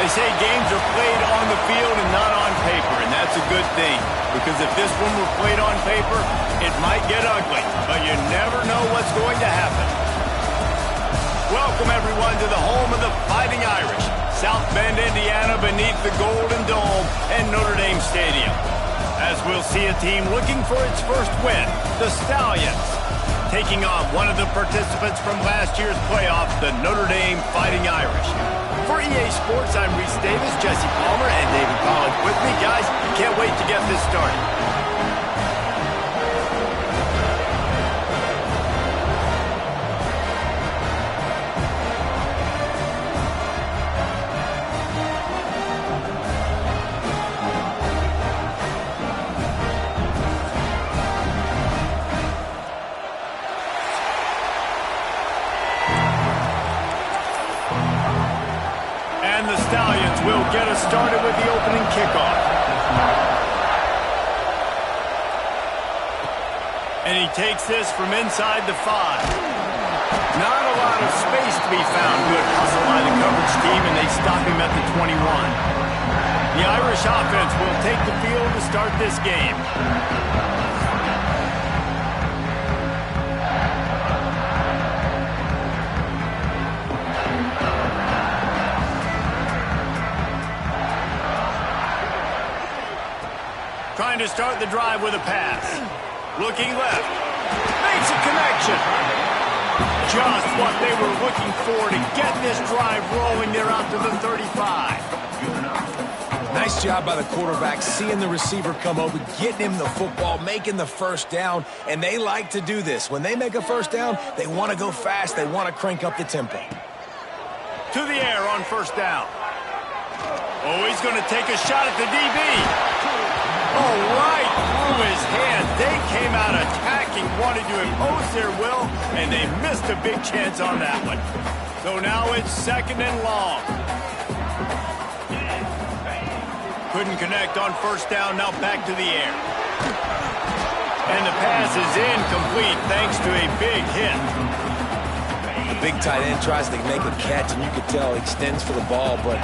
They say games are played on the field and not on paper, and that's a good thing. Because if this one were played on paper, it might get ugly. But you never know what's going to happen. Welcome, everyone, to the home of the Fighting Irish. South Bend, Indiana, beneath the Golden Dome and Notre Dame Stadium. As we'll see a team looking for its first win, the Stallions, taking on one of the participants from last year's playoff, the Notre Dame Fighting Irish. For EA Sports, I'm Reese Davis, Jesse Palmer, and David Collins with me. Guys, can't wait to get this started. And the Stallions will get us started with the opening kickoff. And he takes this from inside the 5. Not a lot of space to be found. Good hustle by the coverage team, and they stop him at the 21. The Irish offense will take the field to start this game. Trying to start the drive with a pass. Looking left. Makes a connection. Just what they were looking for to get this drive rolling. They're out to the 35. Nice job by the quarterback, seeing the receiver come over, getting him the football, making the first down, and they like to do this. When they make a first down, they want to go fast. They want to crank up the tempo. To the air on first down. Oh, he's going to take a shot at the DB. Oh, right through his hand. They came out attacking, wanted to impose their will, and they missed a big chance on that one. So now it's second and long. Couldn't connect on first down, now back to the air. And the pass is incomplete thanks to a big hit. The big tight end tries to make a catch, and you could tell he extends for the ball, but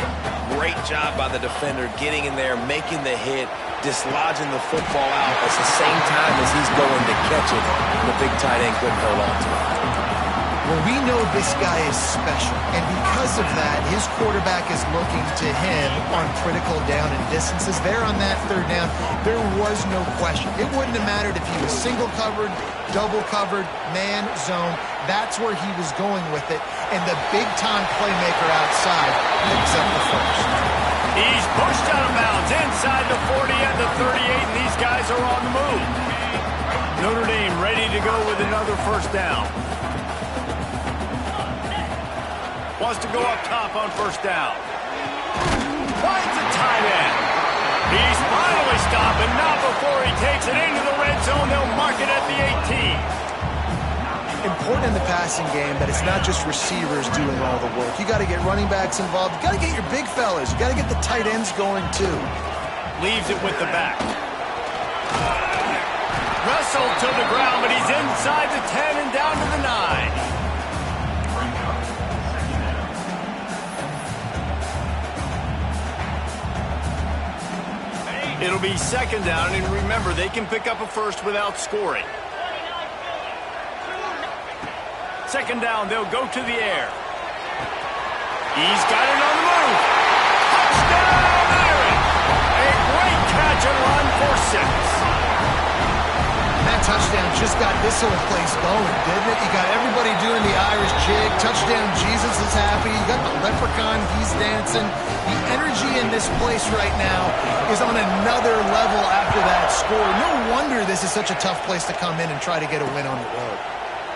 great job by the defender getting in there, making the hit, dislodging the football out at the same time as he's going to catch it. The big tight end couldn't hold on to it. Well, we know this guy is special, and because of that, his quarterback is looking to him on critical down and distances. There on that third down, there was no question. It wouldn't have mattered if he was single covered, double covered, man, zone. That's where he was going with it, and the big-time playmaker outside picks up the first. He's pushed out of bounds inside the 40 and the 38, and these guys are on the move. Notre Dame ready to go with another first down. Wants to go up top on first down. Finds a tight end. He's finally stopped, and not before he takes it into the red zone. They'll mark it at the 18. Important in the passing game that it's not just receivers doing all the work. You got to get running backs involved. You got to get your big fellas. You got to get the tight ends going too. Leaves it with the back. Wrestled to the ground, but he's inside the 10 and down to the 9. It'll be second down, and remember, they can pick up a first without scoring. Second down, they'll go to the air. He's got it on the move. Touchdown, Irish! A great catch and run for 6. That touchdown just got this whole place going, didn't it? You got everybody doing the Irish jig. Touchdown, Jesus is happy. You got the leprechaun, he's dancing. The energy in this place right now is on another level after that score. No wonder this is such a tough place to come in and try to get a win on the road.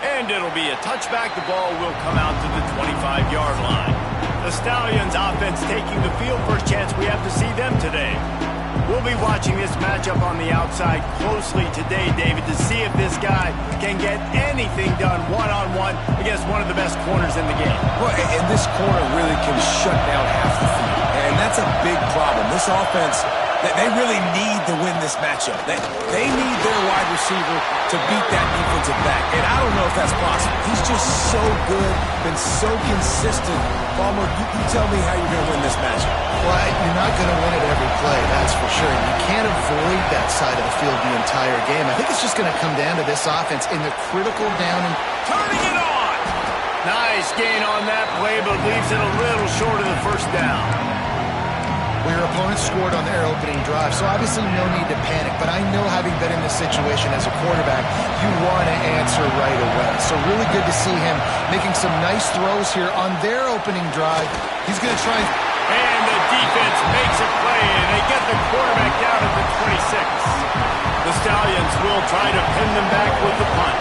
And it'll be a touchback. The ball will come out to the 25-yard line. The Stallions offense taking the field. First chance we have to see them today. We'll be watching this matchup on the outside closely today, David, to see if this guy can get anything done one-on-one against one of the best corners in the game. Well, and this corner really can shut down half the field, and that's a big problem. This offense, they really need to win this matchup. They need their wide receiver to beat that defensive back, and I don't know if that's possible. He's just so good, been so consistent. Palmer, you tell me how you're going to win this matchup. not going to win it every play, that's for sure. You can't avoid that side of the field the entire game. I think it's just going to come down to this offense in the critical down and turning it on. Nice gain on that play, but leaves it a little short of the first down. Well, your opponent scored on their opening drive, so obviously no need to panic. But I know, having been in this situation as a quarterback, you want to answer right away. So really good to see him making some nice throws here on their opening drive. He's going to try and the defense makes a play, and they get the quarterback down at the 26. The Stallions will try to pin them back with the punt.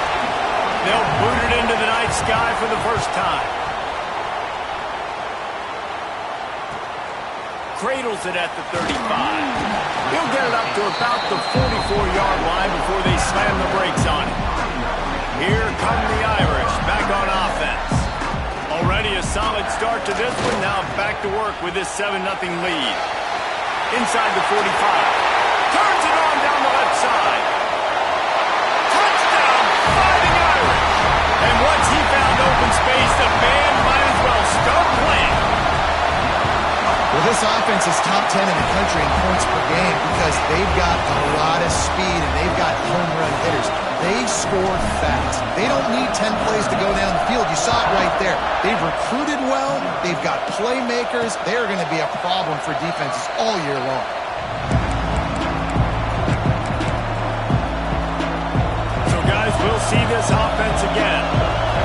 They'll boot it into the night sky for the first time. Cradles it at the 35. He'll get it up to about the 44-yard line before they slam the brakes on it. Here come the Irish, back on offense. Already a solid start to this one. Now back to work with this 7-0 lead. Inside the 45. Turns it on down the left side. Touchdown, Fighting Irish. And once he found open space, the band might as well start playing. Well, this offense is top 10 in the country in points per game because they've got a lot of speed and they've got home run hitters. They score fast. They don't need 10 plays to go down the field. You saw it right there. They've recruited well. They've got playmakers. They're going to be a problem for defenses all year long. So, guys, we'll see this offense again.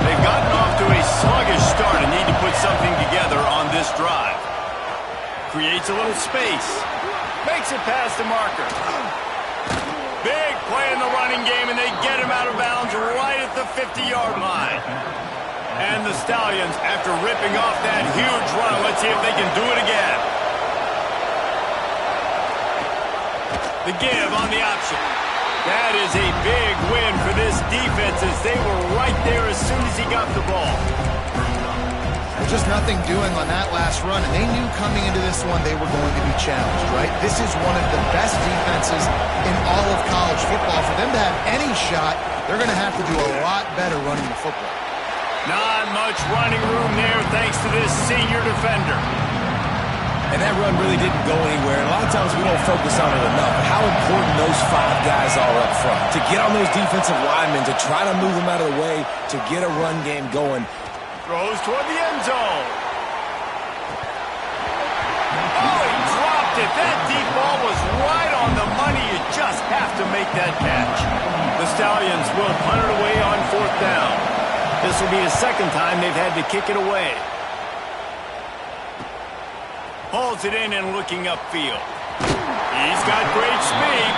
They've gotten off to a sluggish start and need to put something together on this drive. Creates a little space. Makes it past the marker. Big play in the running game, and they get him out of bounds right at the 50-yard line. And the Stallions, after ripping off that huge run, let's see if they can do it again. The give on the option. That is a big win for this defense as they were right there as soon as he got the ball. Just nothing doing on that last run, and they knew coming into this one they were going to be challenged, right? This is one of the best defenses in all of college football. For them to have any shot, they're going to have to do a lot better running the football. Not much running room there thanks to this senior defender. And that run really didn't go anywhere. And a lot of times we don't focus on it enough. But how important those 5 guys are up front. To get on those defensive linemen, to try to move them out of the way, to get a run game going. Throws toward the end zone. Oh, he dropped it. That deep ball was right on the money. You just have to make that catch. The Stallions will punt it away on 4th down. This will be the second time they've had to kick it away. Hauls it in and looking upfield. He's got great speed.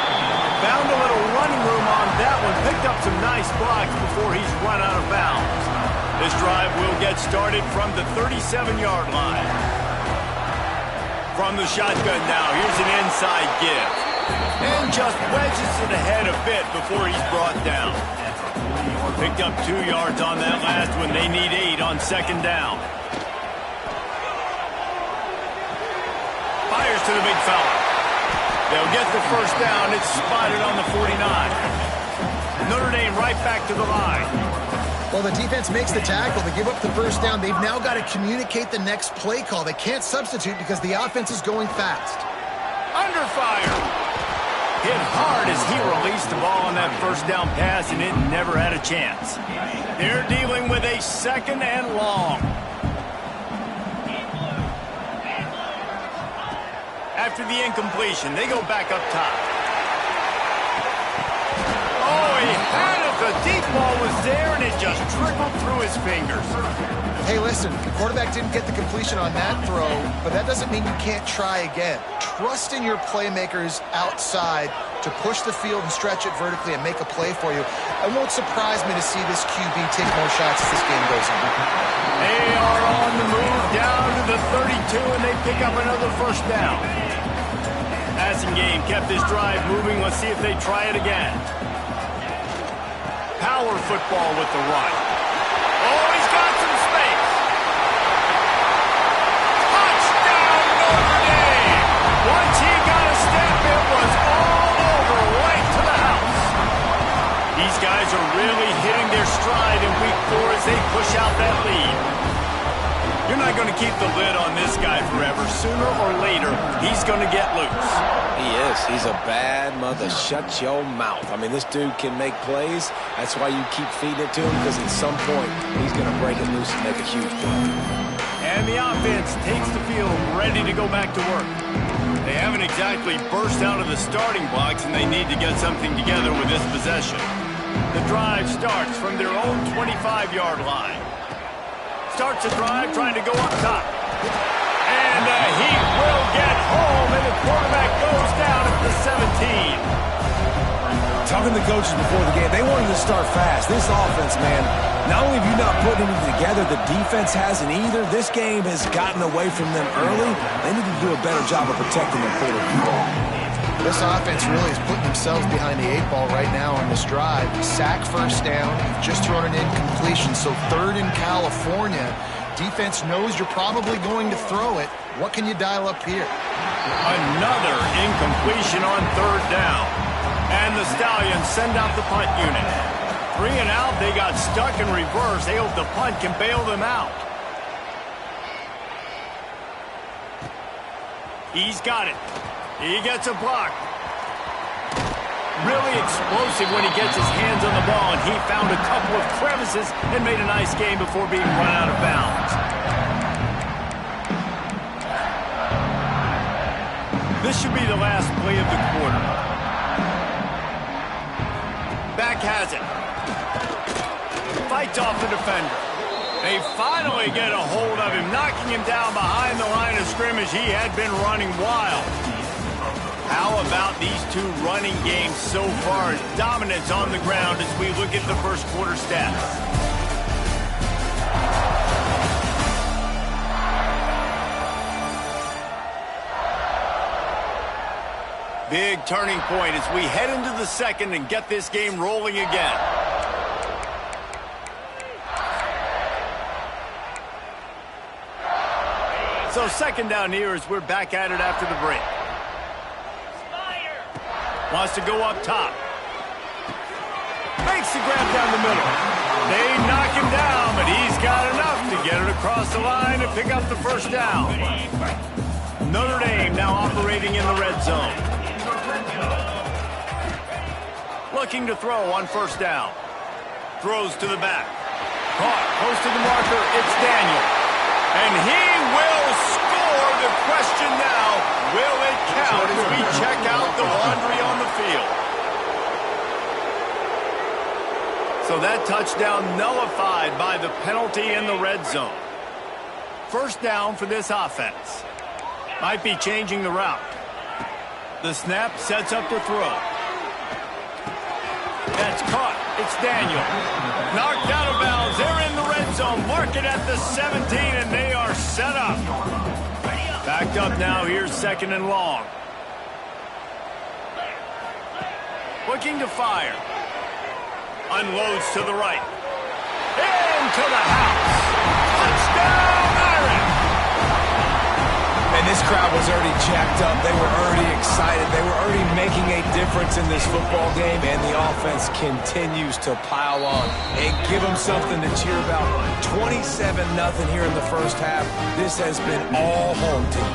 Found a little running room on that one. Picked up some nice blocks before he's run out of bounds. This drive will get started from the 37-yard line. From the shotgun now, here's an inside give. And just wedges it ahead a bit before he's brought down. Picked up 2 yards on that last one. They need 8 on 2nd down. Fires to the big fella. They'll get the first down. It's spotted on the 49. Notre Dame right back to the line. Well, the defense makes the tackle. They give up the first down. They've now got to communicate the next play call. They can't substitute because the offense is going fast. Under fire. Hit hard as he released the ball on that first down pass, and it never had a chance. They're dealing with a 2nd and long. After the incompletion, they go back up top. Oh, he had it. The deep ball was there, and it just trickled through his fingers. Hey, listen, the quarterback didn't get the completion on that throw, but that doesn't mean you can't try again. Trust in your playmakers outside to push the field and stretch it vertically and make a play for you. It won't surprise me to see this QB take more shots as this game goes on. They are on the move down to the 32, and they pick up another first down. Passing game kept this drive moving. Let's see if they try it again. Power football with the run. Oh, he's got some space. Touchdown, Notre Dame. Once he got a step, it was all over, right to the house. These guys are really hitting their stride in week 4 as they push out that lead. You're not going to keep the lid on this guy forever. Sooner or later, he's going to get loose. He is. He's a bad mother. Shut your mouth. I mean, this dude can make plays. That's why you keep feeding it to him, because at some point, he's going to break it loose and make a huge play. And the offense takes the field ready to go back to work. They haven't exactly burst out of the starting blocks, and they need to get something together with this possession. The drive starts from their own 25-yard line. Starts a drive trying to go up top. And he will get home, and the quarterback goes down at the 17. Talking to the coaches before the game, they wanted to start fast. This offense, man, not only have you not put anything together, the defense hasn't either. This game has gotten away from them early. They need to do a better job of protecting their quarterback. This offense really is putting themselves behind the 8 ball right now on this drive. Sack first down, just thrown an incompletion, so 3rd in California. Defense knows you're probably going to throw it. What can you dial up here? Another incompletion on 3rd down. And the Stallions send out the punt unit. 3 and out, they got stuck in reverse. They hope the punt can bail them out. He's got it. He gets a block. Really explosive when he gets his hands on the ball, and he found a couple of crevices and made a nice game before being run out of bounds. This should be the last play of the quarter. Back has it. Fights off the defender. They finally get a hold of him, knocking him down behind the line of scrimmage. He had been running wild. How about these two running games so far? Dominance on the ground as we look at the first quarter stats. Big turning point as we head into the second and get this game rolling again. So second down here as we're back at it after the break. Wants to go up top. Makes the grab down the middle. They knock him down, but he's got enough to get it across the line and pick up the first down. Notre Dame now operating in the red zone. Looking to throw on first down. Throws to the back. Caught close to the marker. It's Daniel. And he will score. The question now, will it count as we check out the laundry on the field? So that touchdown nullified by the penalty in the red zone. First down for this offense. Might be changing the route. The snap sets up the throw. That's caught. It's Daniel. Knocked out of bounds. They're in the red zone. Mark it at the 17, and they are set up. Backed up now. Here's 2nd and long. Looking to fire. Unloads to the right. Into the house. Touchdown, Irish! And this crowd was already jacked up. They were already excited. They were already making a difference in this football game, and the offense continues to pile on and give them something to cheer about. 27-0 here in the first half. This has been all home team.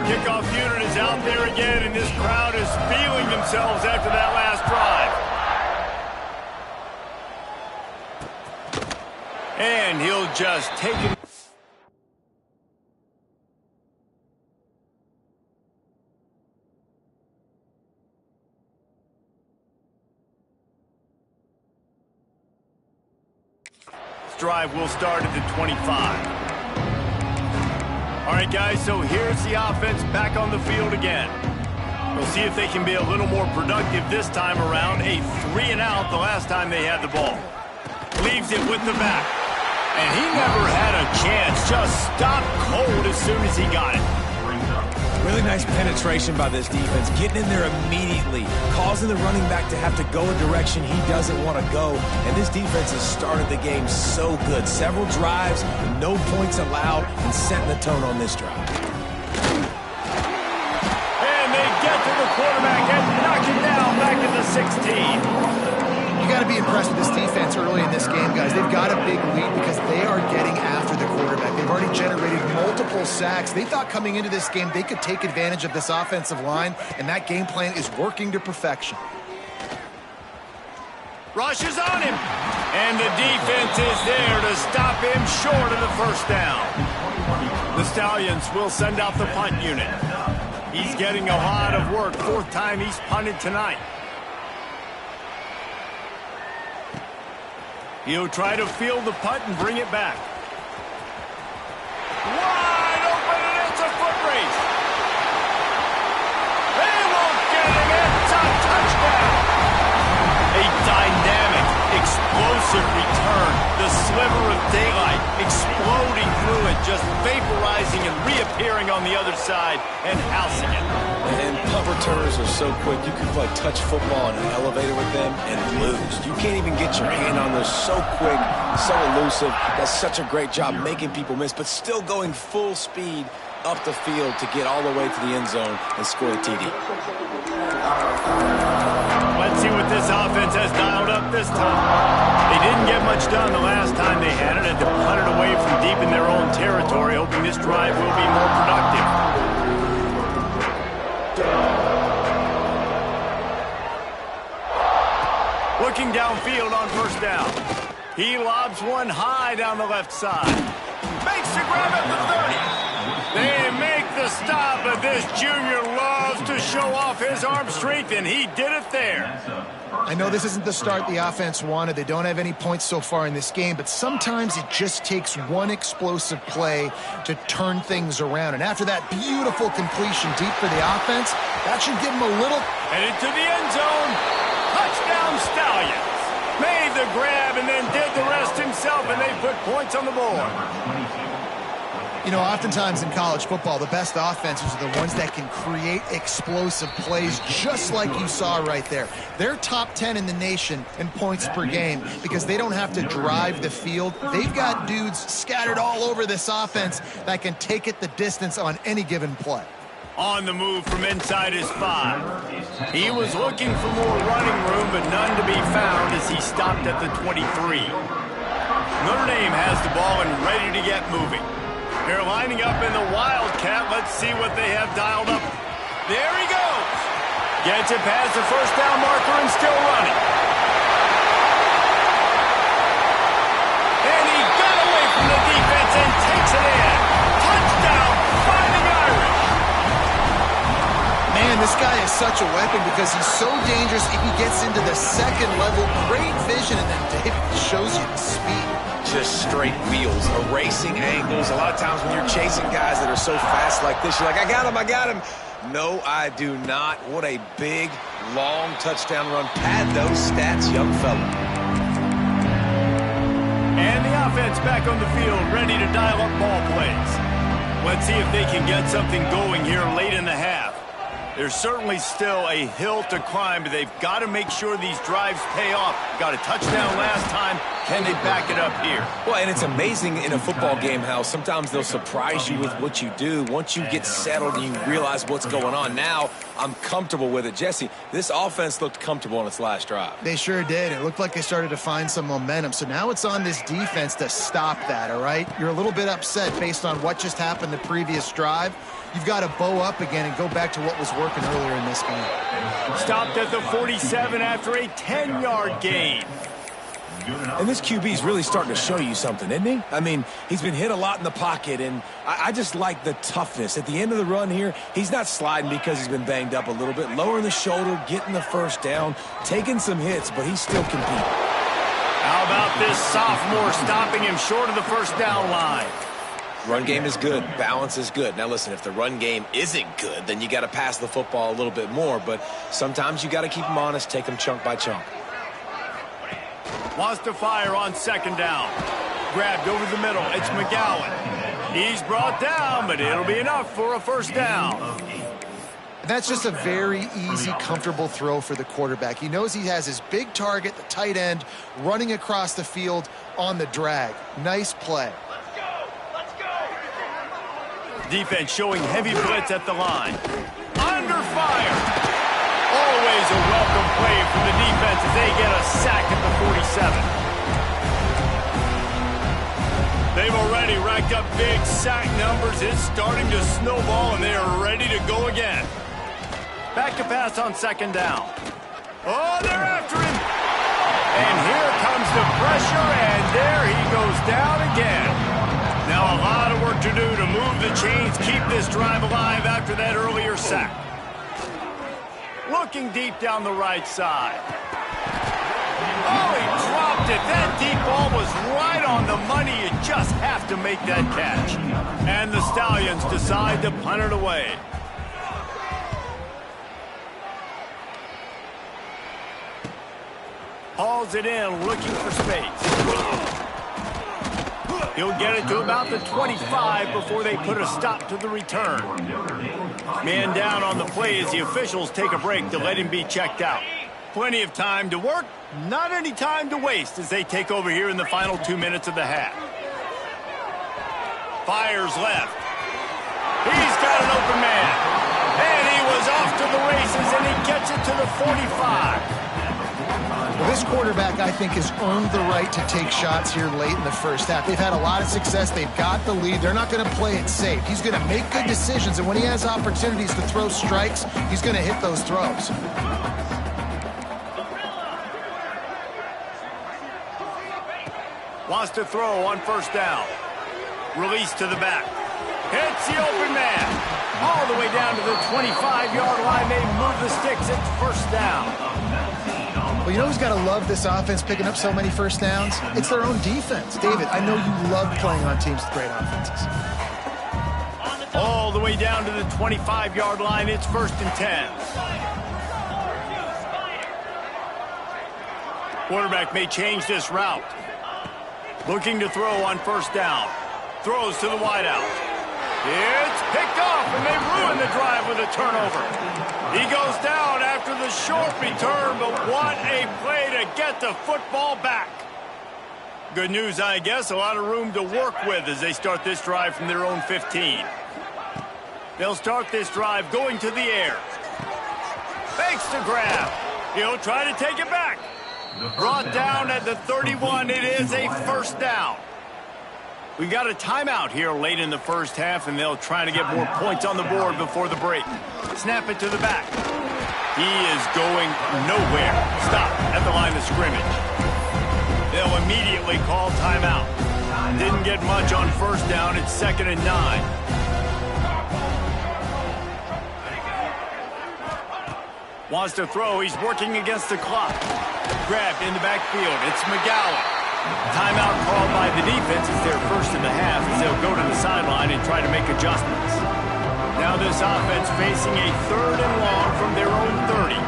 Kickoff unit is out there again, and this crowd is feeling themselves after that last drive. And he'll just take it. Drive will start at the 25. All right, guys, so here's the offense back on the field again. We'll see if they can be a little more productive this time around. A 3 and out the last time they had the ball. Leaves it with the back. And he never had a chance. Just stopped cold as soon as he got it. Really nice penetration by this defense, getting in there immediately, causing the running back to have to go a direction he doesn't want to go. And this defense has started the game so good. Several drives, no points allowed, and setting the tone on this drive. And they get to the quarterback and knock him down back at the 16. You got to be impressed with this defense early in this game, guys. They've got a big lead because they are getting after the quarterback. They've already generated multiple sacks. They thought coming into this game they could take advantage of this offensive line, and that game plan is working to perfection. Rushes on him, and the defense is there to stop him short of the first down. The Stallions will send out the punt unit. He's getting a lot of work. Fourth time he's punted tonight. He'll try to field the punt and bring it back. Wide open, and it's a foot race. They won't get him. It's a touchdown. A dynamic, explosive return. The sliver of daylight exploding through it, just vaporizing and reappearing on the other side and housing it. And punt returners are so quick. You can play touch football in an elevator with them and lose. You can't even get your hand on those. So quick, so elusive. That's such a great job making people miss, but still going full speed up the field to get all the way to the end zone and score the TD. Let's see what this offense has dialed up this time. They didn't get much done the last time they had it, and to punt it away from deep in their own territory, hoping this drive will be more productive. Looking downfield on first down. He lobs one high down the left side. Makes the grab at the 30. They make the stop, but this junior loves to show off his arm strength, and he did it there. I know this isn't the start the offense wanted. They don't have any points so far in this game, but sometimes it just takes one explosive play to turn things around. And after that beautiful completion deep for the offense, that should give them a little... And into the end zone. Touchdown Stallions. Made the grab and then did the rest himself, and they put points on the board. You know, oftentimes in college football, the best offenses are the ones that can create explosive plays, just like you saw right there. They're top 10 in the nation in points per game because they don't have to drive the field. They've got dudes scattered all over this offense that can take it the distance on any given play. On the move from inside his 5. He was looking for more running room, but none to be found as he stopped at the 23. Notre Dame has the ball and ready to get moving. They're lining up in the Wildcat. Let's see what they have dialed up. There he goes. Gets it past the first down marker and still running. And he got away from the defense and takes it in. Touchdown, Fighting Irish. Man, this guy is such a weapon because he's so dangerous if he gets into the second level. Great vision, and then David shows you the speed. Just straight wheels, erasing angles. A lot of times when you're chasing guys that are so fast like this, you're like, I got him. No, I do not. What a big, long touchdown run. Pad those stats, young fella. And the offense back on the field, ready to dial up ball plays. Let's see if they can get something going here late in the half. There's certainly still a hill to climb, but they've got to make sure these drives pay off. Got a touchdown last time. Can they back it up here? Well, and it's amazing in a football game how sometimes they'll surprise you with what you do. Once you get settled and you realize what's going on, now I'm comfortable with it. Jesse, this offense looked comfortable on its last drive. They sure did. It looked like they started to find some momentum. So now it's on this defense to stop that, all right? You're a little bit upset based on what just happened the previous drive. You've got to bow up again and go back to what was working earlier in this game. Stopped at the 47 after a 10-yard gain. And this QB is really starting to show you something, isn't he? I mean, he's been hit a lot in the pocket, and I just like the toughness. At the end of the run here, he's not sliding because he's been banged up a little bit. Lowering the shoulder, getting the first down, taking some hits, but he's still competing. How about this sophomore stopping him short of the first down line? Run game is good. Balance is good. Now, listen, if the run game isn't good, then you got to pass the football a little bit more. But sometimes you got to keep them honest, take them chunk by chunk. Wants to fire on second down. Grabbed over the middle. It's McGowan. He's brought down, but it'll be enough for a first down. That's just a very easy, comfortable throw for the quarterback. He knows he has his big target, the tight end, running across the field on the drag. Nice play. Defense showing heavy blitz at the line. Under fire. Always a welcome play from the defense as they get a sack at the 47. They've already racked up big sack numbers. It's starting to snowball, and they are ready to go again. Back to pass on second down. Oh, they're after him. And here comes the pressure, and there he goes down again. Now a lot of work to do to move the chains, keep this drive alive after that earlier sack. Looking deep down the right side. Oh, he dropped it. That deep ball was right on the money. You just have to make that catch. And the Stallions decide to punt it away. Hauls it in, looking for space. He'll get it to about the 25 before they put a stop to the return. Man down on the play as the officials take a break to let him be checked out. Plenty of time to work, not any time to waste as they take over here in the final 2 minutes of the half. Fires left. He's got an open man. And he was off to the races, and he gets it to the 45. Well, this quarterback, I think, has earned the right to take shots here late in the first half. They've had a lot of success. They've got the lead. They're not going to play it safe. He's going to make good decisions, and when he has opportunities to throw strikes, he's going to hit those throws. Wants to throw on first down. Release to the back. Hits the open man. All the way down to the 25-yard line. They move the sticks. It's first down. Well, you know who's got to love this offense picking up so many first downs? It's their own defense. David, I know you love playing on teams with great offenses. All the way down to the 25-yard line. It's 1st and 10. Quarterback may change this route. Looking to throw on first down. Throws to the wideout. It's picked off, and they ruin the drive with a turnover. He goes down after the short return, but what a play to get the football back. Good news, I guess, a lot of room to work with as they start this drive from their own 15. They'll start this drive going to the air. Fakes to grab. He'll try to take it back. Brought down at the 31. It is a first down. We got a timeout here late in the first half, and they'll try to get more points on the board before the break. Snap it to the back. He is going nowhere. Stop at the line of scrimmage. They'll immediately call timeout. Didn't get much on first down. It's 2nd and 9. Wants to throw. He's working against the clock. Grabbed in the backfield. It's McGowan. Timeout called by the defense. It's their first in the half as they'll go to the sideline and try to make adjustments. Now this offense facing a 3rd and long from their own 30.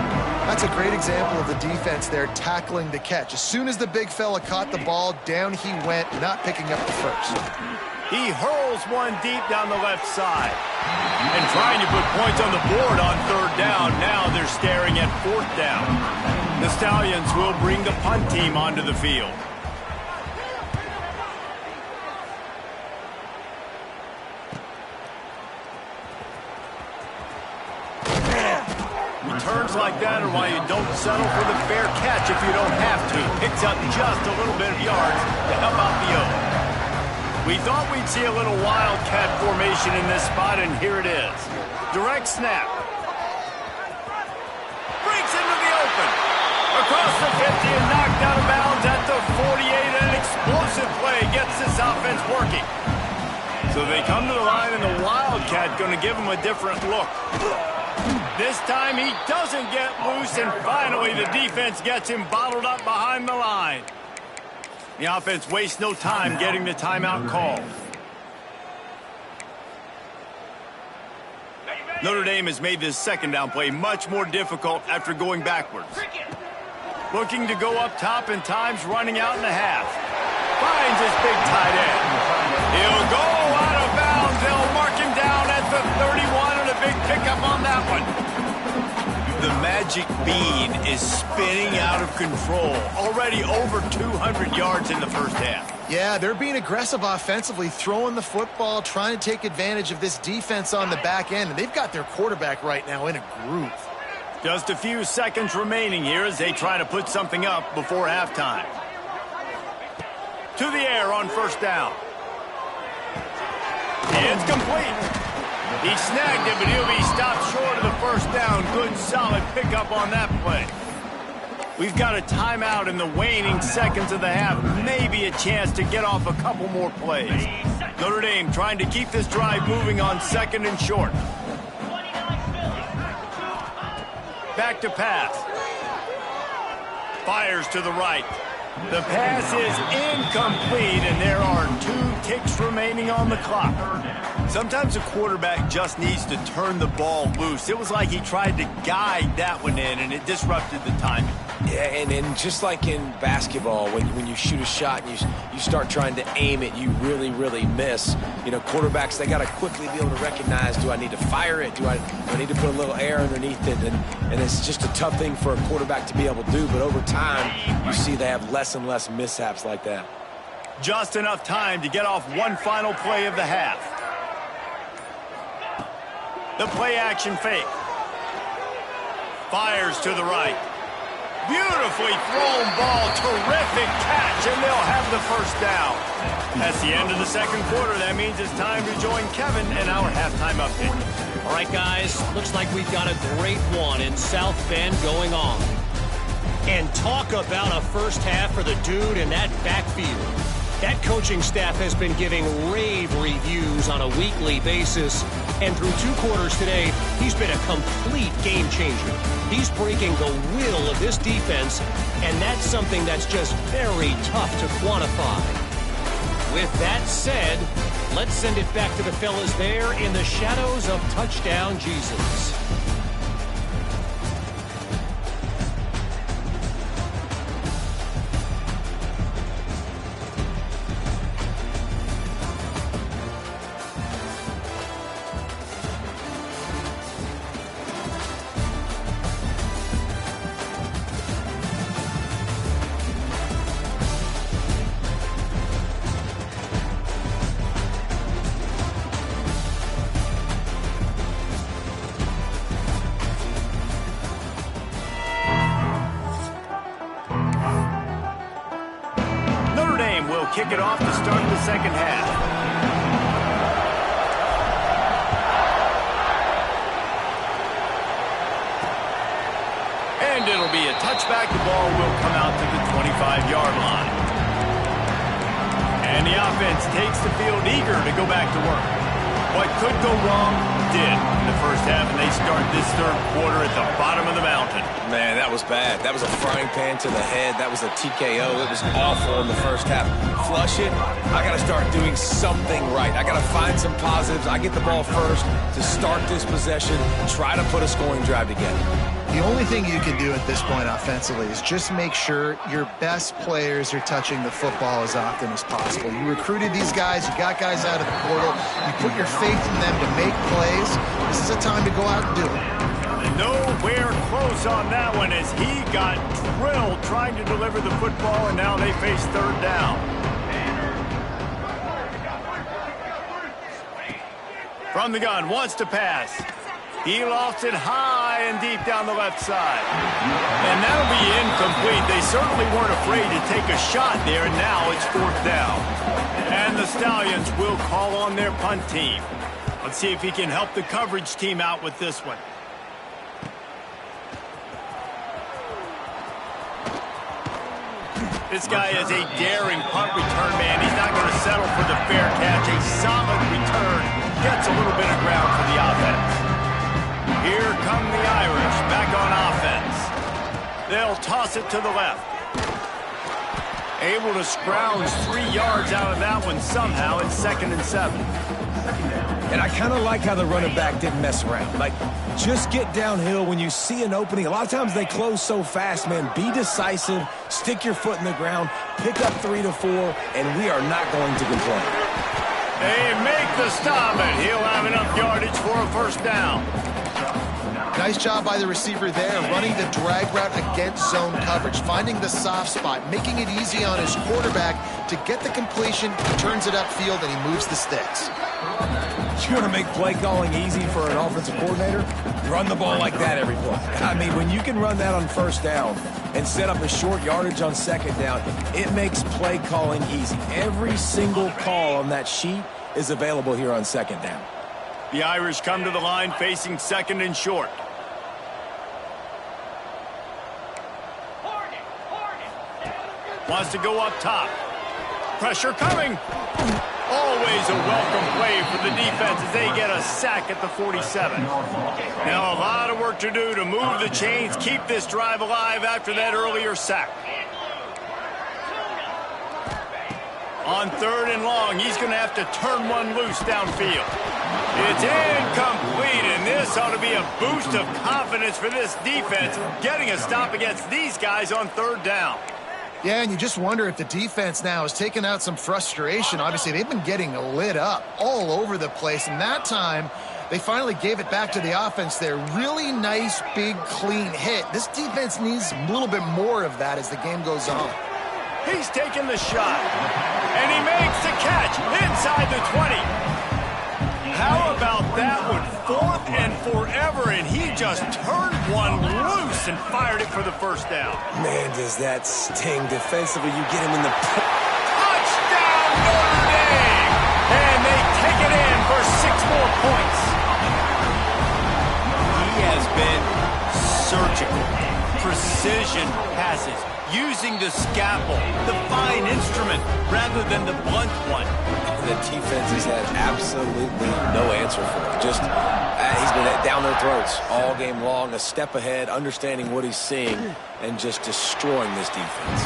That's a great example of the defense there tackling the catch. As soon as the big fella caught the ball, down he went, not picking up the first. He hurls one deep down the left side. And trying to put points on the board on 3rd down. Now they're staring at 4th down. The Stallions will bring the punt team onto the field. Returns like that are why you don't settle for the fair catch if you don't have to. Picks up just a little bit of yards to help out the O. We thought we'd see a little wildcat formation in this spot, and here it is. Direct snap. Breaks into the open. Across the 50 and knocked out of bounds at the 48. An explosive play gets this offense working. So they come to the line, and the wildcat going to give them a different look. This time he doesn't get loose, and finally the defense gets him bottled up behind the line. The offense wastes no time getting the timeout called. Notre Dame has made this 2nd down play much more difficult after going backwards. Looking to go up top, and time's running out in the half. Finds his big tight end. He'll go out of bounds. They'll mark him down at the 31, and a big pickup on that one. The magic bean is spinning out of control. Already over 200 yards in the first half. Yeah, they're being aggressive offensively, throwing the football, trying to take advantage of this defense on the back end. And they've got their quarterback right now in a groove. Just a few seconds remaining here as they try to put something up before halftime. To the air on first down. It's complete. He snagged it, but he'll be stopped short of the first down. Good, solid pickup on that play. We've got a timeout in the waning seconds of the half. Maybe a chance to get off a couple more plays. Notre Dame trying to keep this drive moving on 2nd and short. Back to pass. Fires to the right. The pass is incomplete, and there are 2 ticks remaining on the clock. Sometimes a quarterback just needs to turn the ball loose. It was like he tried to guide that one in, and it disrupted the timing. Yeah, and just like in basketball, when you shoot a shot and you start trying to aim it, you really, really miss. You know, quarterbacks, they got to quickly be able to recognize, do I need to fire it? Do I need to put a little air underneath it? And it's just a tough thing for a quarterback to be able to do. But over time, you see they have less and less mishaps like that. Just enough time to get off one final play of the half. The play-action fake. Fires to the right. Beautifully thrown ball. Terrific catch, and they'll have the first down. That's the end of the 2nd quarter. That means it's time to join Kevin in our halftime update. All right, guys. Looks like we've got a great one in South Bend going on. And talk about a first half for the dude in that backfield. That coaching staff has been giving rave reviews on a weekly basis. And through 2 quarters today, he's been a complete game changer. He's breaking the will of this defense, and that's something that's just very tough to quantify. With that said, let's send it back to the fellas there in the shadows of Touchdown Jesus. Kick it off to start the 2nd half. And it'll be a touchback. The ball will come out to the 25-yard line. And the offense takes the field eager to go back to work. What could go wrong did in the first half, and they start this 3rd quarter at the bottom of the mountain. Man, that was bad. That was a frying pan to the head. That was a TKO. It was awful in the first half. Flush it. I got to start doing something right. I got to find some positives. I get the ball first to start this possession, try to put a scoring drive together. The only thing you can do at this point offensively is just make sure your best players are touching the football as often as possible. You recruited these guys. You got guys out of the portal. You put your faith in them to make plays. This is a time to go out and do it. Nowhere close on that one as he got drilled trying to deliver the football, and now they face 3rd down. From the gun, wants to pass. He lofts it high and deep down the left side. And that'll be incomplete. They certainly weren't afraid to take a shot there, and now it's 4th down. And the Stallions will call on their punt team. Let's see if he can help the coverage team out with this one. This guy is a daring punt return man. He's not going to settle for the fair catch. A solid return. Gets a little bit of ground for the offense. Here come the Irish back on offense. They'll toss it to the left. Able to scrounge 3 yards out of that one somehow. It's 2nd and 7. And I kind of like how the running back didn't mess around. Like, just get downhill when you see an opening. A lot of times they close so fast, man. Be decisive, stick your foot in the ground, pick up 3 to 4, and we are not going to complain. They make the stop, and he'll have enough yardage for a first down. Nice job by the receiver there, running the drag route against zone coverage, finding the soft spot, making it easy on his quarterback to get the completion. He turns it upfield, and he moves the sticks. You want to make play calling easy for an offensive coordinator? Run the ball like that every play. I mean, when you can run that on first down and set up a short yardage on second down, it makes play calling easy. Every single call on that sheet is available here on second down. The Irish come to the line facing second and short. Wants to go up top. Pressure coming. Always a welcome play for the defense as they get a sack at the 47. Now a lot of work to do to move the chains, keep this drive alive after that earlier sack. On third and long, he's going to have to turn one loose downfield. It's incomplete, and this ought to be a boost of confidence for this defense, getting a stop against these guys on third down. Yeah, and you just wonder if the defense now has taken out some frustration. Obviously, they've been getting lit up all over the place, and that time they finally gave it back to the offense there. Really nice, big, clean hit. This defense needs a little bit more of that as the game goes on. He's taking the shot, and he makes the catch inside the 20. How about that one? Fourth and forever, and he just turned one loose and fired it for the first down. Man, does that sting defensively. You get him in the... Touchdown, Notre Dame! And they take it in for 6 more points. He has been surgical. Precision passes, using the scalpel, the fine instrument, rather than the blunt one. The defense has had absolutely no answer for it. Just, he's been down their throats all game long, a step ahead, understanding what he's seeing, and just destroying this defense.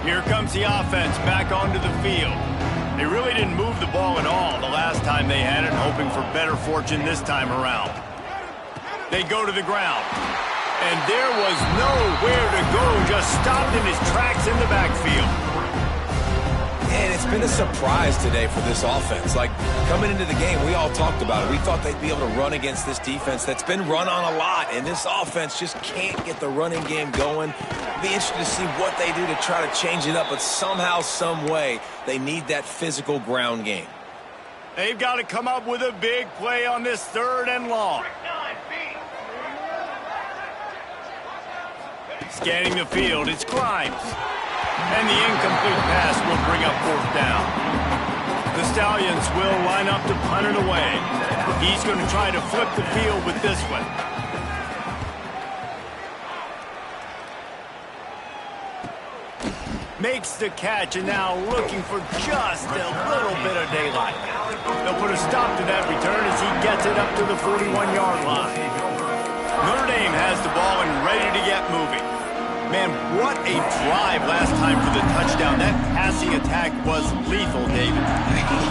Here comes the offense back onto the field. They really didn't move the ball at all the last time they had it, hoping for better fortune this time around. They go to the ground. And there was nowhere to go, just stopped in his tracks in the backfield. And it's been a surprise today for this offense. Like, coming into the game, we all talked about it. We thought they'd be able to run against this defense that's been run on a lot, and this offense just can't get the running game going. Be interested to see what they do to try to change it up, but somehow, some way, they need that physical ground game. They've got to come up with a big play on this third and long. Scanning the field, it's Grimes. And the incomplete pass will bring up fourth down. The Stallions will line up to punt it away. He's going to try to flip the field with this one. Makes the catch, and now looking for just a little bit of daylight. They'll put a stop to that return as he gets it up to the 41-yard line. Notre Dame has the ball and ready to get moving. Man, what a drive last time for the touchdown. That passing attack was lethal, David.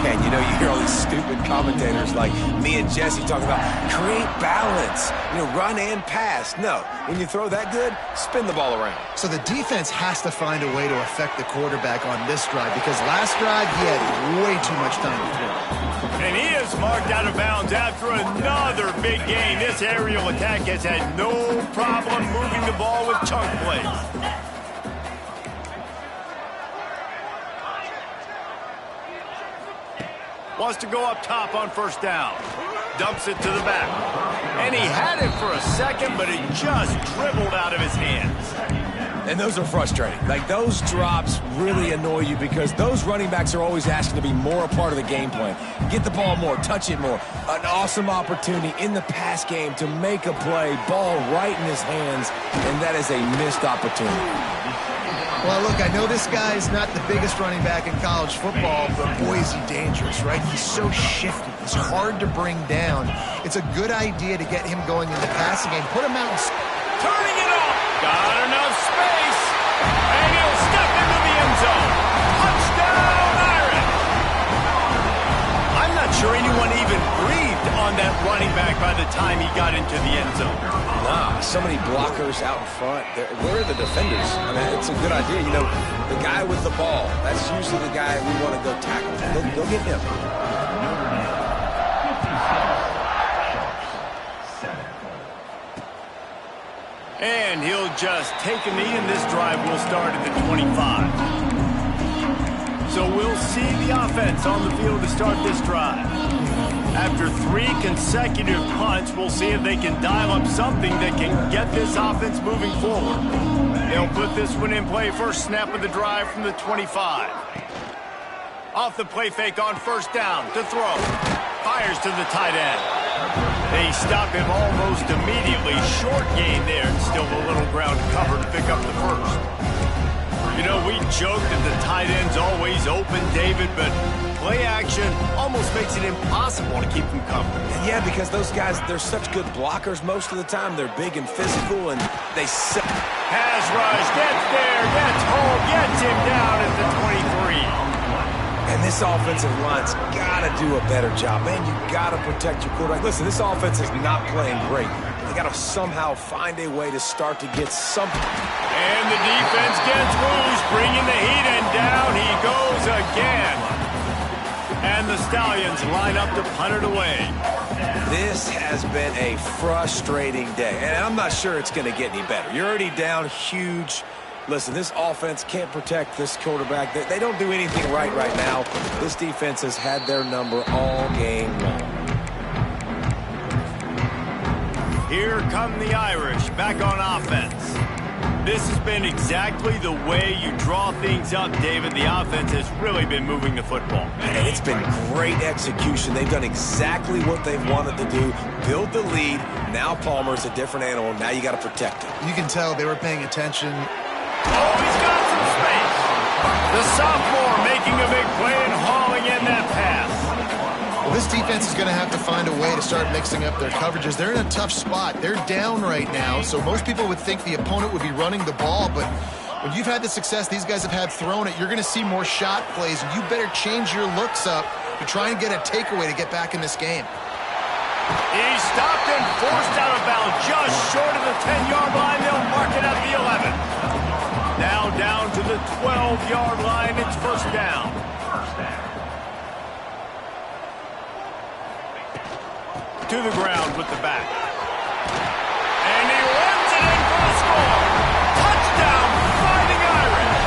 And you know, you hear all these stupid commentators like me and Jesse talking about create balance, run and pass. No, when you throw that good, spin the ball around. So the defense has to find a way to affect the quarterback on this drive, because last drive he had way too much time to throw. And he is marked out of bounds after another big gain. This aerial attack has had no problem moving the ball with chunk plays. Wants to go up top on first down. Dumps it to the back. And he had it for a second, but it just dribbled out of his hands. And those are frustrating. Like, those drops really annoy you because those running backs are always asking to be more a part of the game plan. Get the ball more, touch it more. An awesome opportunity in the pass game to make a play, ball right in his hands, and that is a missed opportunity. Well, look, I know this guy's not the biggest running back in college football, but boy, is he dangerous, right? He's so shifty. He's hard to bring down. It's a good idea to get him going in the passing game. Put him out and... Turning it off. Got enough space. And he'll step into the end zone. Touchdown, Irish. I'm not sure anyone even breathed on that running back by the time he got into the end zone. Nah, so many blockers out in front. Where are the defenders? I mean, it's a good idea. The guy with the ball, that's usually the guy we want to go tackle. Go get him. And he'll just take a knee, and this drive will start at the 25. So we'll see the offense on the field to start this drive. After 3 consecutive punts, we'll see if they can dial up something that can get this offense moving forward. They'll put this one in play first snap of the drive from the 25. Off the play fake on first down to throw. Fires to the tight end. They stop him almost immediately. Short gain there and still a little ground to cover to pick up the first. You know, we joke that the tight end's always open, David, but play action almost makes it impossible to keep them covered. Yeah, because those guys, they're such good blockers most of the time. They're big and physical, and they set. Has rush, gets there, gets home, gets him down at the 23. And this offensive line's got to do a better job. Man, you got to protect your quarterback. Listen, this offense is not playing great. They got to somehow find a way to start to get something. And the defense gets loose, bringing the heat, and down he goes again. And the Stallions line up to punt it away. This has been a frustrating day, and I'm not sure it's going to get any better. You're already down huge. Listen, this offense can't protect this quarterback. They don't do anything right now. This defense has had their number all game long. Here come the Irish back on offense. This has been exactly the way you draw things up, David. The offense has really been moving the football. And it's been great execution. They've done exactly what they've wanted to do. Build the lead. Now Palmer's a different animal. Now you got to protect him. You can tell they were paying attention. Oh, he's got some space. The sophomore making a big play and hauling in that pass. Well, this defense is going to have to find a way to start mixing up their coverages. They're in a tough spot. They're down right now, so most people would think the opponent would be running the ball, but when you've had the success these guys have had throwing it, you're going to see more shot plays, and you better change your looks up to try and get a takeaway to get back in this game. He's stopped and forced out of bounds just short of the 10-yard line. They'll mark it at the 11. Now down to the 12-yard line. It's first down. To the ground with the back. And he runs it in for the score. Touchdown, Fighting Irish.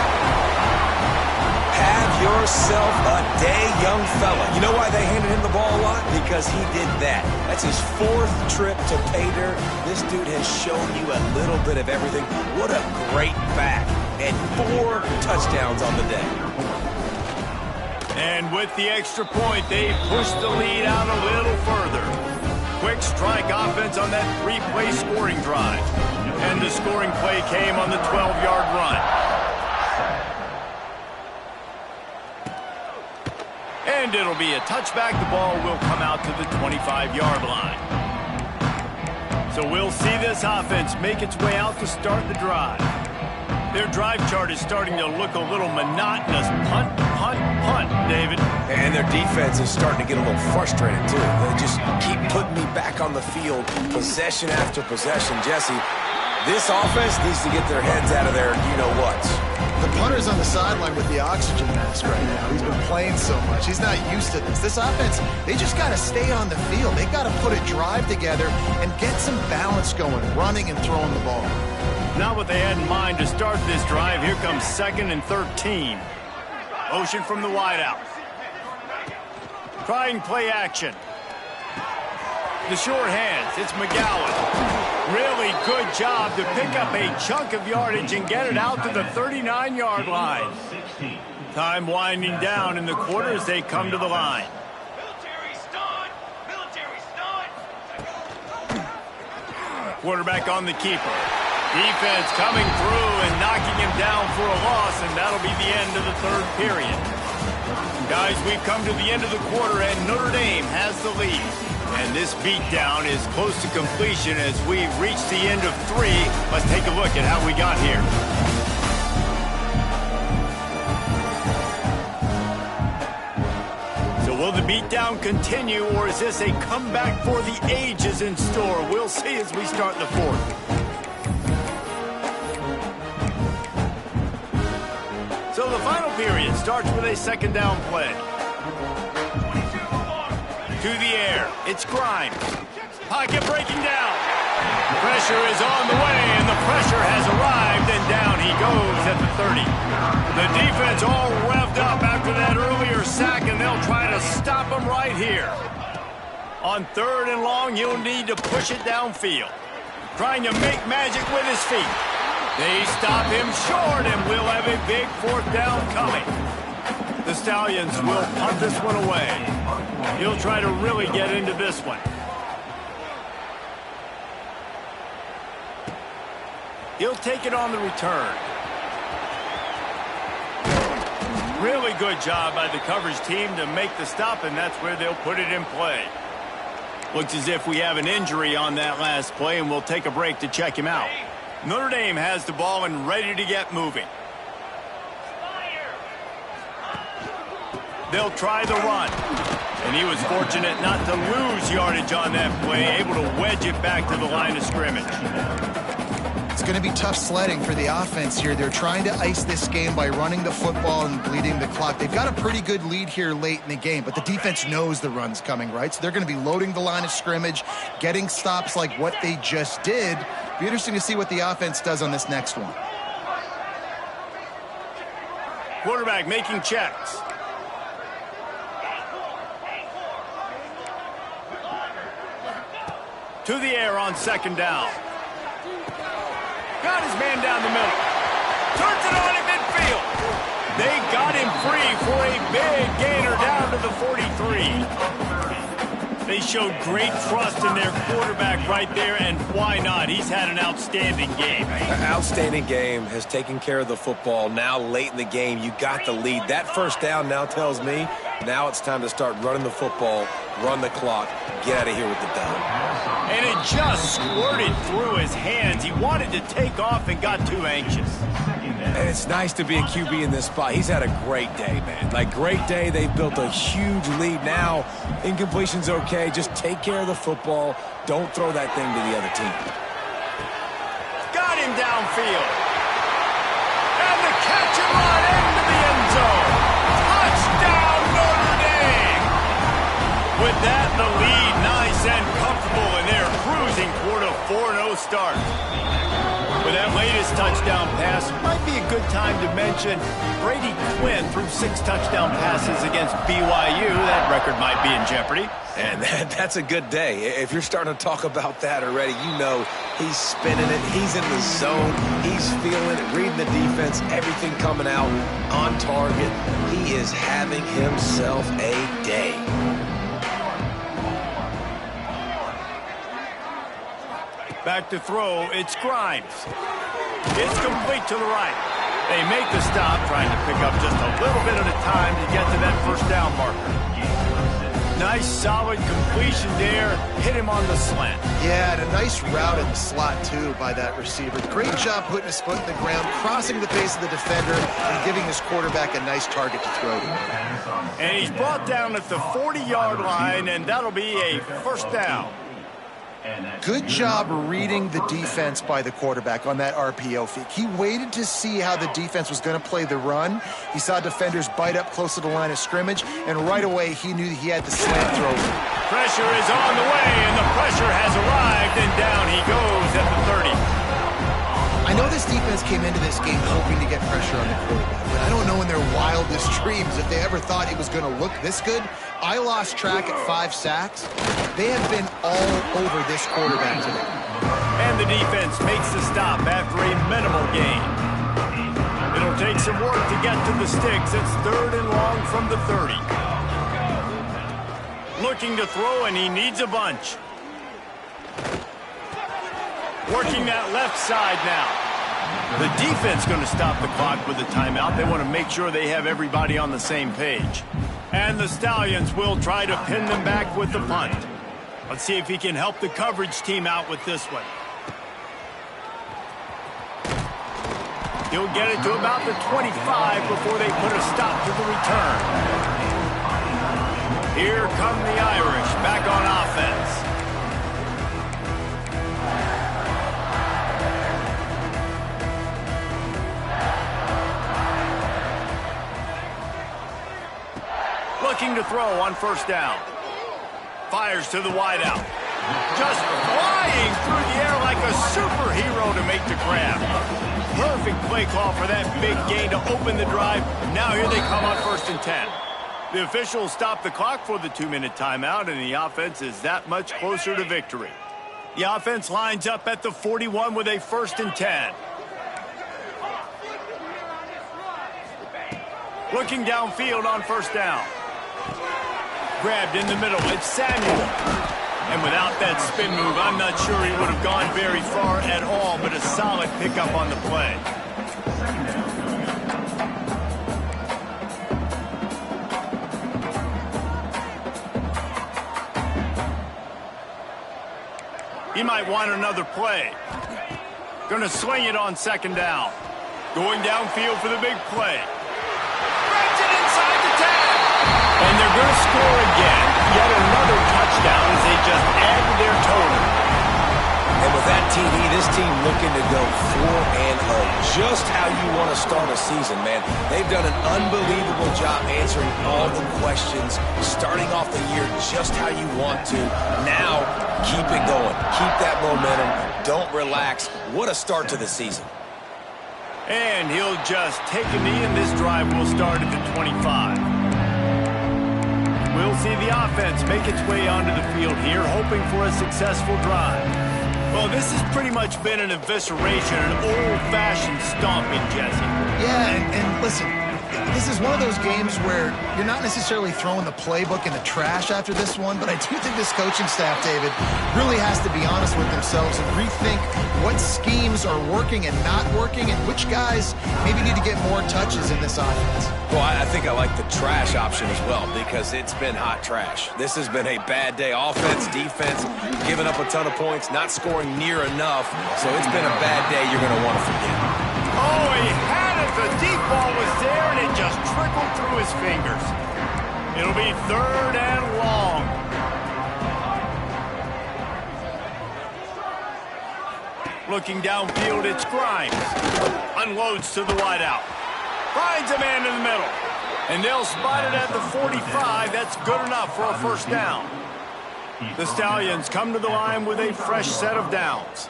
Have yourself a day, young fella. You know why they handed him the ball a lot? Because he did that. That's his 4th trip to pay dirt. This dude has shown you a little bit of everything. What a great back. And 4 touchdowns on the day. And with the extra point, they pushed the lead out a little further. Quick strike offense on that 3-play scoring drive. And the scoring play came on the 12-yard run. And it'll be a touchback. The ball will come out to the 25-yard line. So we'll see this offense make its way out to start the drive. Their drive chart is starting to look a little monotonous. Punt, punt, punt, David. And their defense is starting to get a little frustrated, too. They just keep putting me back on the field, possession after possession. Jesse, this offense needs to get their heads out of there, you-know-what. The punter's on the sideline with the oxygen mask right now. He's been playing so much. He's not used to this. This offense, they just got to stay on the field. They got to put a drive together and get some balance going, running and throwing the ball. Not what they had in mind to start this drive. Here comes 2nd and 13. Motion from the wideout. Trying play action. The short hands. It's McGowan. Really good job to pick up a chunk of yardage and get it out to the 39-yard line. Time winding down in the quarter as they come to the line. Quarterback on the keeper. Defense coming through and knocking him down for a loss, and that'll be the end of the 3rd period. Guys, we've come to the end of the quarter, and Notre Dame has the lead. And this beatdown is close to completion as we reach the end of 3. Let's take a look at how we got here. So will the beatdown continue, or is this a comeback for the ages in store? We'll see as we start the 4th. So the final period starts with a 2nd down play. To the air, it's Grimes. Pocket breaking down. Pressure is on the way, and the pressure has arrived, and down he goes at the 30. The defense all revved up after that earlier sack, and they'll try to stop him right here. On 3rd and long, he'll need to push it downfield. Trying to make magic with his feet. They stop him short, and we'll have a big 4th down coming. The Stallions will punt this one away. He'll try to really get into this one. He'll take it on the return. Really good job by the coverage team to make the stop, and that's where they'll put it in play. Looks as if we have an injury on that last play, and we'll take a break to check him out. Notre Dame has the ball and ready to get moving. They'll try the run. And he was fortunate not to lose yardage on that play, able to wedge it back to the line of scrimmage. It's going to be tough sledding for the offense here. They're trying to ice this game by running the football and bleeding the clock. They've got a pretty good lead here late in the game, but the defense knows the run's coming, right? So they're going to be loading the line of scrimmage, getting stops like what they just did. Be interesting to see what the offense does on this next one. Quarterback making checks. To the air on 2nd down. Got his man down the middle. Turns it on in midfield. They got him free for a big gainer down to the 43. They showed great trust in their quarterback right there, and why not? He's had an outstanding game. An outstanding game, has taken care of the football. Now late in the game, you got the lead. That 1st down now tells me now it's time to start running the football, run the clock, get out of here with the down. And it just squirted through his hands. He wanted to take off and got too anxious. And it's nice to be a QB in this spot. He's had a great day, man. Like, great day. They've built a huge lead. Now, incompletion's okay. Just take care of the football. Don't throw that thing to the other team. Got him downfield. And the catch and run into the end zone. Touchdown, Notre Dame. With that, the lead nice and comfortable, and they're cruising toward a 4-0 start. With that latest touchdown pass, might be a good time to mention Brady Quinn threw 6 touchdown passes against BYU. That record might be in jeopardy. And that's a good day. If you're starting to talk about that already, you know he's spinning it. He's in the zone. He's feeling it, reading the defense, everything coming out on target. He is having himself a day. Back to throw, it's Grimes. It's complete to the right. They make the stop, trying to pick up just a little bit at a time to get to that 1st down marker. Nice, solid completion there. Hit him on the slant. Yeah, and a nice route in the slot, too, by that receiver. Great job putting his foot in the ground, crossing the face of the defender, and giving his quarterback a nice target to throw to. And he's brought down at the 40-yard line, and that'll be a 1st down. Good job reading the defense by the quarterback on that RPO fake. He waited to see how the defense was going to play the run. He saw defenders bite up close to the line of scrimmage, and right away he knew he had the slant throw. Pressure is on the way, and the pressure has arrived, and down he goes at the 30. I know this defense came into this game hoping to get pressure on the quarterback, but I don't know in their wildest dreams if they ever thought he was going to look this good. I lost track at 5 sacks. They have been all over this quarterback today. And the defense makes the stop after a minimal gain. It'll take some work to get to the sticks. It's 3rd and long from the 30. Looking to throw, and he needs a bunch. Working that left side now. The defense going to stop the clock with a timeout. They want to make sure they have everybody on the same page. And the Stallions will try to pin them back with the punt. Let's see if he can help the coverage team out with this one. He'll get it to about the 25 before they put a stop to the return. Here come the Irish back on offense. Looking to throw on 1st down. Fires to the wideout. Just flying through the air like a superhero to make the grab. Perfect play call for that big gain to open the drive. Now here they come on 1st and 10. The officials stop the clock for the 2-minute timeout, and the offense is that much closer to victory. The offense lines up at the 41 with a 1st and 10. Looking downfield on 1st down. Grabbed in the middle. It's Samuel. And without that spin move, I'm not sure he would have gone very far at all, but a solid pickup on the play. He might want another play. Going to sling it on 2nd down. Going downfield for the big play. Grabs it inside the 10. And they're going to score again. Yet another touchdown as they just add to their total. And with that TD, this team looking to go 4-0. Just how you want to start a season, man. They've done an unbelievable job answering all the questions, starting off the year just how you want to. Now, keep it going. Keep that momentum. Don't relax. What a start to the season. And he'll just take a knee, and this drive will start at the 25. We'll see the offense make its way onto the field here, hoping for a successful drive. Well, this has pretty much been an evisceration, an old-fashioned stomping, Jesse. Yeah, and listen, this is one of those games where you're not necessarily throwing the playbook in the trash after this one, but I do think this coaching staff, David, really has to be honest with themselves and rethink what schemes are working and not working and which guys maybe need to get more touches in this offense. Well, I think I like the trash option as well because it's been hot trash. This has been a bad day. Offense, defense, giving up a ton of points, not scoring near enough. So it's been a bad day you're going to want to forget. Oh, he had it. The deep ball was there, and it just trickled through his fingers. It'll be 3rd and long. Looking downfield, it's Grimes. Unloads to the wideout. Finds a man in the middle. And they'll spot it at the 45. That's good enough for a 1st down. The Stallions come to the line with a fresh set of downs.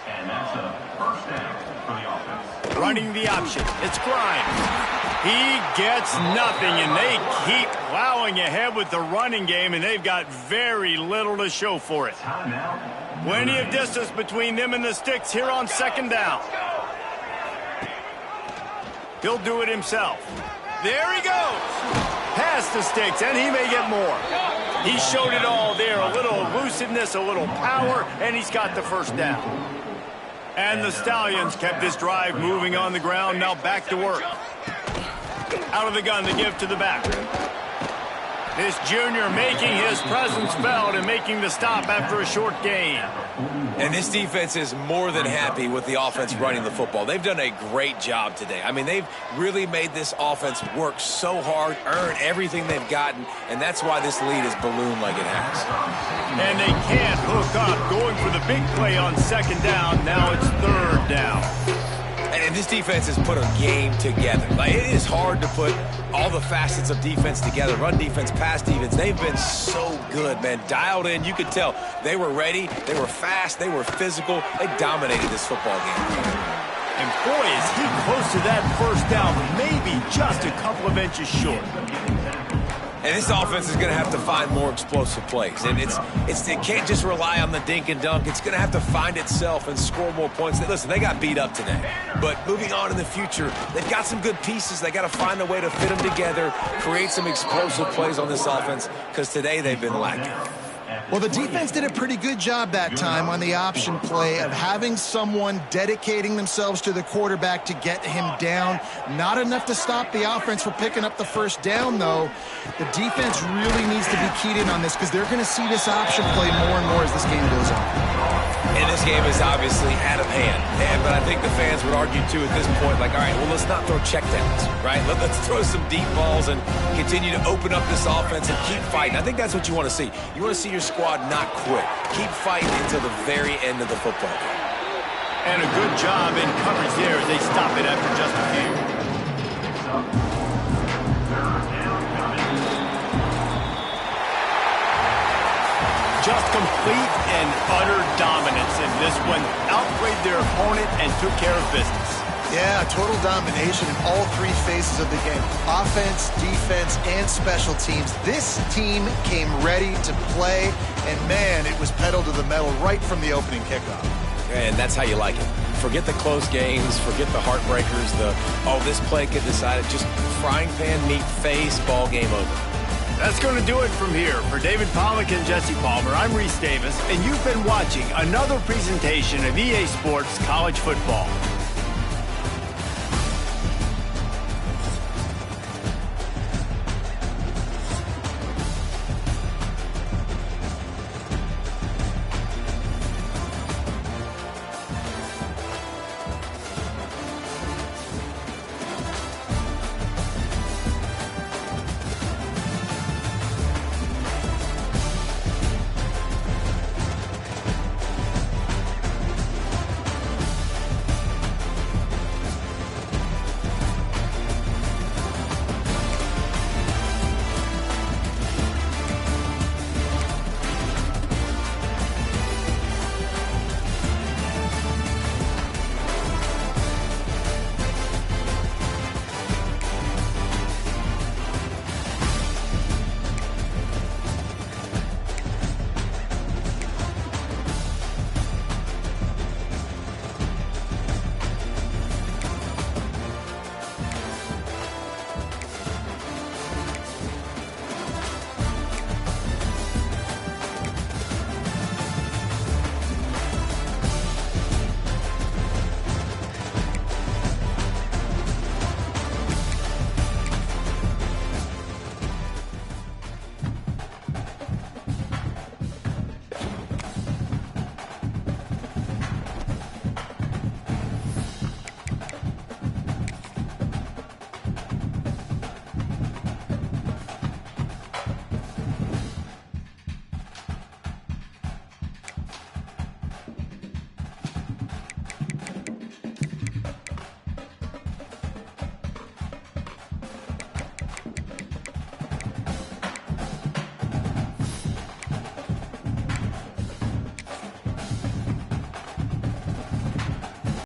And that's a 1st down for the offense. Running the option. It's Grimes. He gets nothing, and they keep plowing ahead with the running game, and they've got very little to show for it. Plenty of distance between them and the sticks here on 2nd down. He'll do it himself. There he goes. Past the sticks, and he may get more. He showed it all there. A little elusiveness, a little power, and he's got the 1st down. And the Stallions kept this drive moving on the ground. Now back to work. Out of the gun, the give to the back. This junior making his presence felt and making the stop after a short gain. And this defense is more than happy with the offense running the football. They've done a great job today. I mean, they've really made this offense work so hard, earn everything they've gotten, and that's why this lead is ballooned like it has. And they can't hook up, going for the big play on 2nd down. Now it's 3rd down. And this defense has put a game together. Like, it is hard to put all the facets of defense together. Run defense, pass defense. They've been so good, man. Dialed in. You could tell they were ready. They were fast. They were physical. They dominated this football game. And boy, is he close to that 1st down. Maybe just a couple of inches short. And this offense is going to have to find more explosive plays. And it can't just rely on the dink and dunk. It's going to have to find itself and score more points. Listen, they got beat up today. But moving on in the future, they've got some good pieces. They got to find a way to fit them together, create some explosive plays on this offense, because today they've been lacking. Well, the defense did a pretty good job that time on the option play of having someone dedicating themselves to the quarterback to get him down. Not enough to stop the offense from picking up the 1st down, though. The defense really needs to be keyed in on this because they're going to see this option play more and more as this game goes on. And this game is obviously out of hand. But I think the fans would argue, too, at this point, like, all right, well, let's not throw checkdowns, right? Let's throw some deep balls and continue to open up this offense and keep fighting. I think that's what you want to see. You want to see your squad not quit. Keep fighting until the very end of the football game. And a good job in coverage there as they stop it after just a few. Just complete and utter dominance in this one. Outplayed their opponent and took care of business. Yeah, total domination in all three phases of the game. Offense, defense, and special teams. This team came ready to play, and man, it was pedal to the metal right from the opening kickoff. And that's how you like it. Forget the close games, forget the heartbreakers, this play could decide it. Just frying pan, meat face, ball game over. That's going to do it from here. For David Pollack and Jesse Palmer, I'm Reese Davis, and you've been watching another presentation of EA Sports College Football.